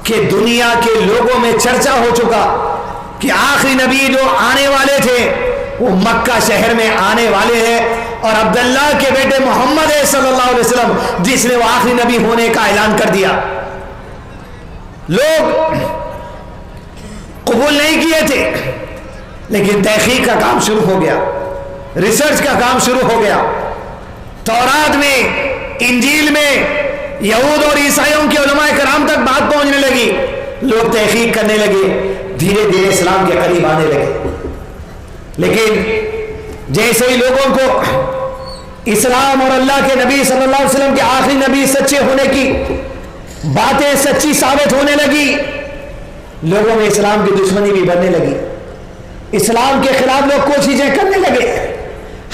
کہ دنیا کے لوگوں میں چرچا ہو چکا کہ آخری نبی جو آنے والے تھے وہ مکہ شہر میں آنے والے ہیں، اور عبداللہ کے بیٹے محمد صلی اللہ علیہ وسلم جس نے وہ آخری نبی ہونے کا اعلان کر دیا، لوگ قبول نہیں کیے تھے، لیکن تحقیق کا کام شروع ہو گیا، ریسرچ کا کام شروع ہو گیا۔ تورات میں، انجیل میں یہود اور عیسائیوں کے علماء کرام تک بات پہنچنے لگی، لوگ تحقیق کرنے لگے، دھیرے دھیرے اسلام کے قریب آنے لگے۔ لیکن جیسے ہی لوگوں کو اسلام اور اللہ کے نبی صلی اللہ علیہ وسلم کے آخری نبی سچے ہونے کی باتیں سچی ثابت ہونے لگی، لوگوں میں اسلام کی دشمنی بھی بڑھنے لگی، اسلام کے خلاف لوگ کوششیں کرنے لگے،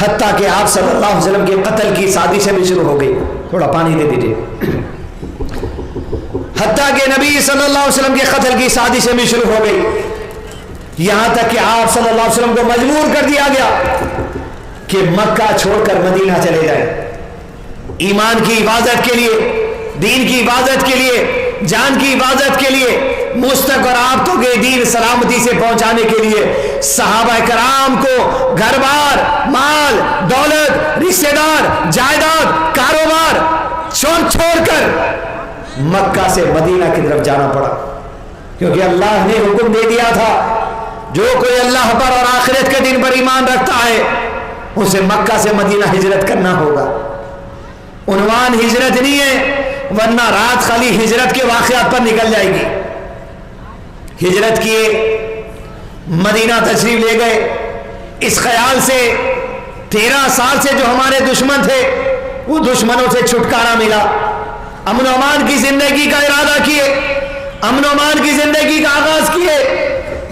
حتیٰ کہ آپ صلی اللہ علیہ وسلم کے قتل کی سازشیں بھی شروع ہو گئی۔ تھوڑا پانی دے دیجیے۔ حتیٰ کہ نبی صلی اللہ علیہ وسلم کے قتل کی سازشیں بھی شروع ہو گئی، یہاں تک کہ آپ صلی اللہ علیہ وسلم کو مجبور کر دیا گیا کہ مکہ چھوڑ کر مدینہ چلے جائیں، ایمان کی حفاظت کے لیے، دین کی حفاظت کے لیے، جان کی حفاظت کے لیے، مستق اور آپتوں کے دین سلامتی سے پہنچانے کے لیے صحابہ کرام کو گھر بار، مال، دولت، رشتہ دار، جائیداد، کاروبار چھوڑ کر مکہ سے مدینہ کی طرف جانا پڑا، کیونکہ اللہ نے حکم دے دیا تھا جو کوئی اللہ پر اور آخرت کے دن پر ایمان رکھتا ہے اسے مکہ سے مدینہ ہجرت کرنا ہوگا۔ عنوان ہجرت نہیں ہے، ورنہ رات خالی ہجرت کے واقعات پر نکل جائے گی۔ ہجرت کیے، مدینہ تشریف لے گئے، اس خیال سے 13 سال سے جو ہمارے دشمن تھے وہ دشمنوں سے چھٹکارا ملا، امن و امان کی زندگی کا ارادہ کیے، امن و امان کی زندگی کا آغاز کیے،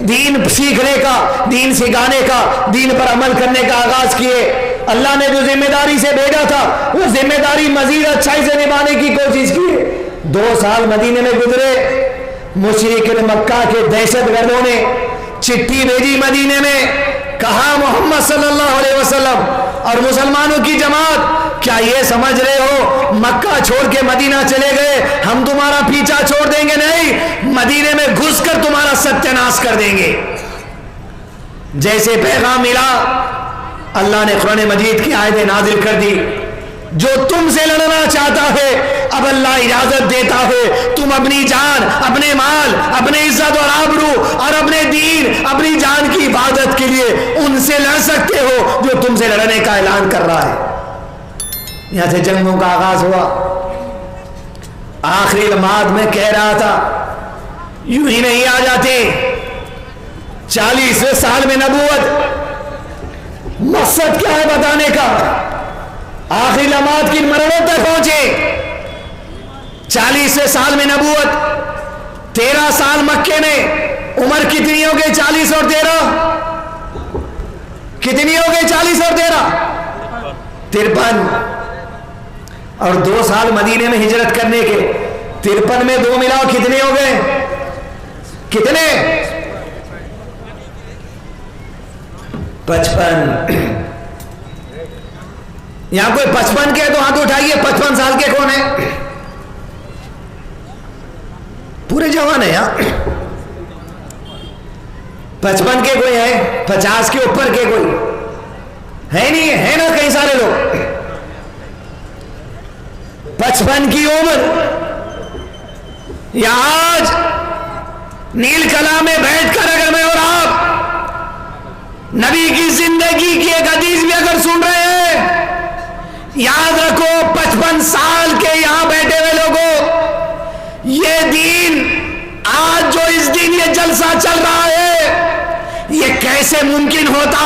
دین سیکھنے کا، دین سکھانے کا، دین پر عمل کرنے کا آغاز کیے۔ اللہ نے جو ذمہ داری سے بھیجا تھا وہ ذمہ داری مزید اچھائی سے نبھانے کی کوشش کی۔ 2 سال مدینے میں گزرے، مشرکین مکہ کے دہشت گردوں نے چٹھی بھیجی مدینے میں، کہا محمد صلی اللہ علیہ وسلم اور مسلمانوں کی جماعت کیا یہ سمجھ رہے ہو مکہ چھوڑ کے مدینہ چلے گئے ہم تمہارا پیچھا چھوڑ دیں گے؟ نہیں، مدینے میں گھس کر تمہارا ستیہ ناش کر دیں گے۔ جیسے پیغام ملا، اللہ نے قرآن مجید کی آیتیں نازل کر دی، جو تم سے لڑنا چاہتا ہے اب اللہ اجازت دیتا ہے، تم اپنی جان، اپنے مال، اپنے عزت اور آبرو اور اپنے دین، اپنی جان کی حفاظت کے لیے ان سے لڑ سکتے ہو جو تم سے لڑنے کا اعلان کر رہا ہے۔ یہاں سے جنگوں کا آغاز ہوا۔ آخری لمحات میں کہہ رہا تھا یوں ہی نہیں آ جاتے، 40ویں سال میں نبوت، مقصد کیا ہے بتانے کا، آخری لمحات کی مرحلے تک پہنچے۔ 40ویں سال میں نبوت، 13 سال مکے میں، عمر کتنی ہو گئی؟ 40 اور 13 کتنی ہو گئی؟ 40 اور 13 53، اور 2 سال مدینے میں ہجرت کرنے کے، 53 میں 2 ملاؤ کتنے ہو گئے؟ کتنے؟ 55۔ یہاں کوئی 55 کے تو ہاتھ اٹھائیے، 55 سال کے کون ہیں؟ پورے جوان ہیں یہاں۔ 55 کے کوئی ہے؟ 50 کے اوپر کے کوئی ہے؟ نہیں ہے نا، کئی سارے لوگ۔ 55 کی عمر، یا آج نیل کلا میں بیٹھ کر اگر میں اور آپ نبی کی زندگی کی ایک حدیث بھی اگر سن رہے ہیں، یاد رکھو 55 سال کے یہاں بیٹھے ہوئے لوگوں، یہ دین آج جو اس دن یہ جلسہ چل رہا ہے یہ کیسے ممکن ہوتا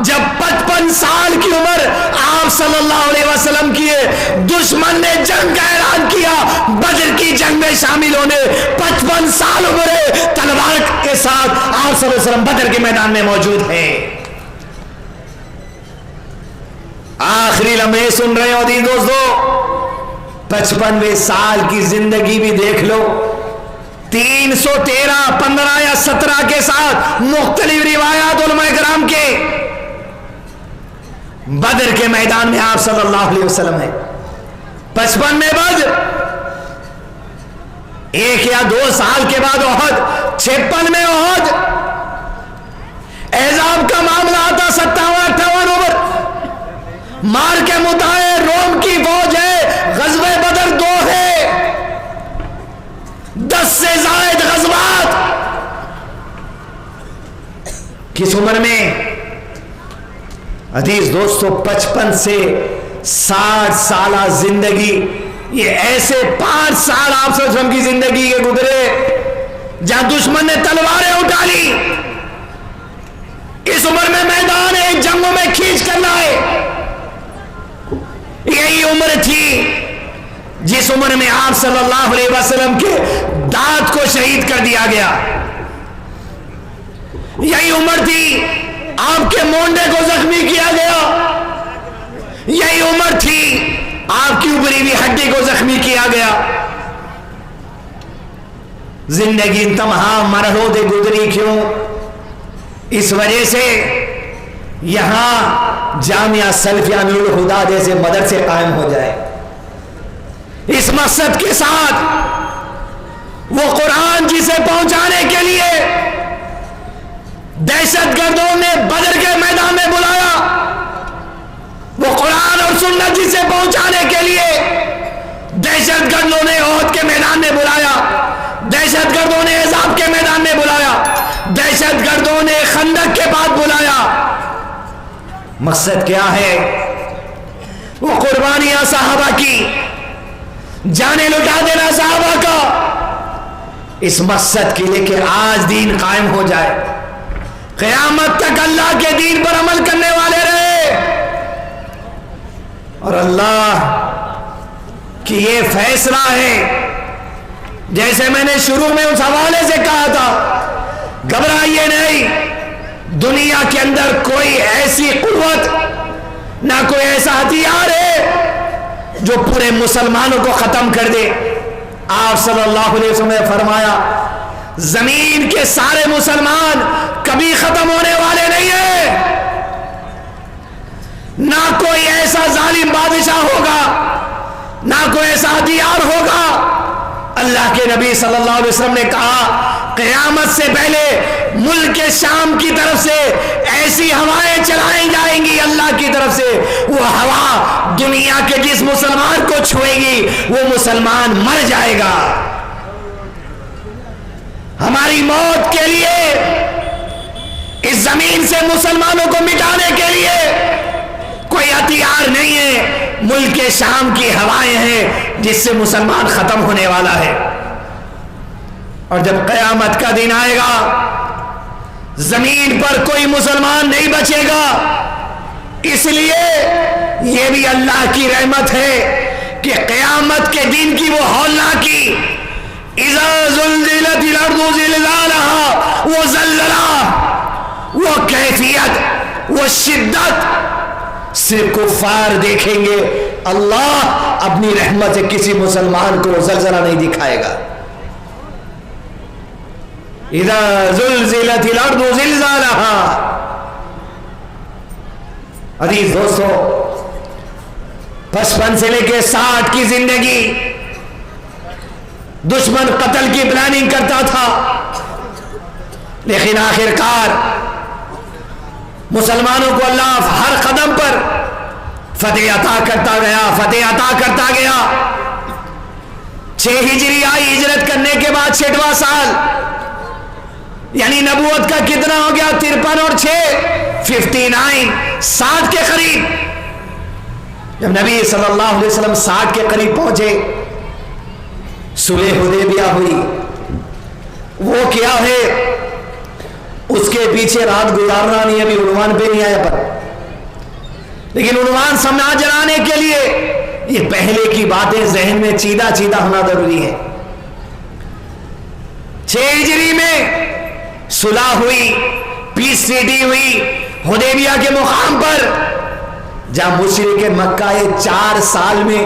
جب 55 سال کی عمر آپ صلی اللہ علیہ وسلم کی دشمن نے جنگ کا اعلان کیا، بدر کی جنگ میں شامل ہونے 55 سال عمر ہے، تلوار کے ساتھ آپ صلی اللہ علیہ وسلم بدر کے میدان میں موجود ہیں۔ آخری لمحے سن رہے ہو عزیز دوستو، 55ویں سال کی زندگی بھی دیکھ لو، 313 15 یا 17 کے ساتھ مختلف روایات علماء کرام کے، بدر کے میدان میں آپ صلی اللہ علیہ وسلم ہیں۔ 55 میں بدر، 1 یا 2 سال کے بعد احد، 56 میں احد، احزاب کا معاملہ آتا 57-58 عمر، مار کے متائے روم کی فوج ہے، غزوہ بدر 2 ہے، 10 سے زائد غزوات، کس عمر میں؟ عزیز دوستو 55 سے 60 سالہ زندگی، یہ ایسے 5 سال آپ صلی اللہ علیہ وسلم کی زندگی کے گزرے جہاں دشمن نے تلواریں اٹھا لی، اس عمر میں میدان ایک جنگوں میں کھینچ کر لائے۔ یہی عمر تھی جس عمر میں آپ صلی اللہ علیہ وسلم کے دانت کو شہید کر دیا گیا، یہی عمر تھی آپ کے مونڈے کو زخمی کیا گیا، یہی عمر تھی آپ کی ابری ہوئی ہڈی کو زخمی کیا گیا۔ زندگی تمام مرحلوں سے گزری، کیوں؟ اس وجہ سے یہاں جامعہ سلفیہ نور الہدیٰ جیسے مدرسے قائم ہو جائے، اس مقصد کے ساتھ وہ قرآن جسے پہنچانے کے لیے دہشت گردوں نے بدر کے میدان میں بلایا، وہ قرآن اور سنت جسے پہنچانے کے لیے دہشت گردوں نے احد کے میدان میں بلایا، دہشت گردوں نے احزاب کے میدان میں بلایا، دہشت گردوں نے خندق کے بعد بلایا، مقصد کیا ہے؟ وہ قربانیاں صحابہ کی، جانیں لٹا دینا صحابہ کا، اس مقصد کے لیے کہ آج دین قائم ہو جائے، قیامت تک اللہ کے دین پر عمل کرنے والے رہے۔ اور اللہ کی یہ فیصلہ ہے، جیسے میں نے شروع میں اس حوالے سے کہا تھا، گھبرائیے نہیں، دنیا کے اندر کوئی ایسی قوت نہ کوئی ایسا ہتھیار ہے جو پورے مسلمانوں کو ختم کر دے۔ آپ صلی اللہ علیہ وسلم نے فرمایا زمین کے سارے مسلمان کبھی ختم ہونے والے نہیں ہیں، نہ کوئی ایسا ظالم بادشاہ ہوگا، نہ کوئی ایسا ہتھیار ہوگا۔ اللہ کے نبی صلی اللہ علیہ وسلم نے کہا قیامت سے پہلے ملک شام کی طرف سے ایسی ہوائیں چلائی جائیں گی اللہ کی طرف سے، وہ ہوا دنیا کے جس مسلمان کو چھوئے گی وہ مسلمان مر جائے گا۔ ہماری موت کے لیے، اس زمین سے مسلمانوں کو مٹانے کے لیے کوئی ہتھیار نہیں ہے، ملک شام کی ہوائیں ہیں جس سے مسلمان ختم ہونے والا ہے۔ اور جب قیامت کا دن آئے گا زمین پر کوئی مسلمان نہیں بچے گا، اس لیے یہ بھی اللہ کی رحمت ہے کہ قیامت کے دن کی وہ ہولناکی، اذا زلزلت الارض زلزالها، وہ زلزلہ، وہ کیفیت، وہ شدت صرف کفار دیکھیں گے، اللہ اپنی رحمت سے کسی مسلمان کو زلزلہ نہیں دکھائے گا۔ اذا زلزلت الارض زلزالها۔ عزیز دوستو 55 سے لے کے 60 کی زندگی، دشمن قتل کی پلاننگ کرتا تھا، لیکن آخرکار مسلمانوں کو اللہ ہر قدم پر فتح عطا کرتا گیا، فتح عطا کرتا گیا۔ 6 ہجری آئی، ہجرت کرنے کے بعد 6واں سال، یعنی نبوت کا کتنا ہو گیا؟ 53 اور 6 59، 60 کے قریب۔ جب نبی صلی اللہ علیہ وسلم 60 کے قریب پہنچے، صلح حدیبیہ ہوئی۔ وہ کیا ہے اس کے پیچھے رات گزارنا نہیں، ابھی عنوان پہ نہیں آیا، پر لیکن عنوان سمجھ جلانے کے لیے یہ پہلے کی باتیں ذہن میں چیدہ ہونا ضروری ہے۔ 6 ہجری میں صلح ہوئی، پیس ٹریٹی ہوئی حدیبیہ کے مقام پر، جہاں مشرک مکہ 4 سال میں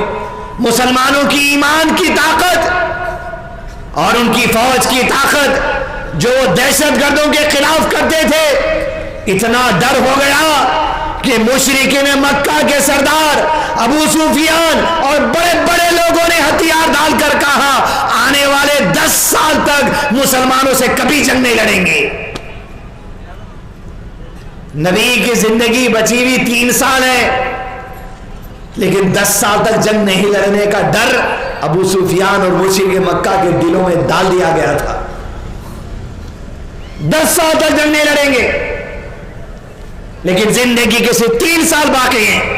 مسلمانوں کی ایمان کی طاقت اور ان کی فوج کی طاقت جو دہشت گردوں کے خلاف کرتے تھے، اتنا ڈر ہو گیا کہ مشرکین مکہ کے سردار ابو سفیان اور بڑے بڑے لوگوں نے ہتھیار ڈال کر کہا آنے والے 10 سال تک مسلمانوں سے کبھی جنگ نہیں لڑیں گے. نبی کی زندگی بچی ہوئی 3 سال ہے، لیکن 10 سال تک جنگ نہیں لڑنے کا ڈر ابو سفیان اور مشرکین مکہ کے دلوں میں ڈال دیا گیا تھا. 10 سال تک جنگ نہیں لڑیں گے، لیکن زندگی کے صرف 3 سال باقی ہیں.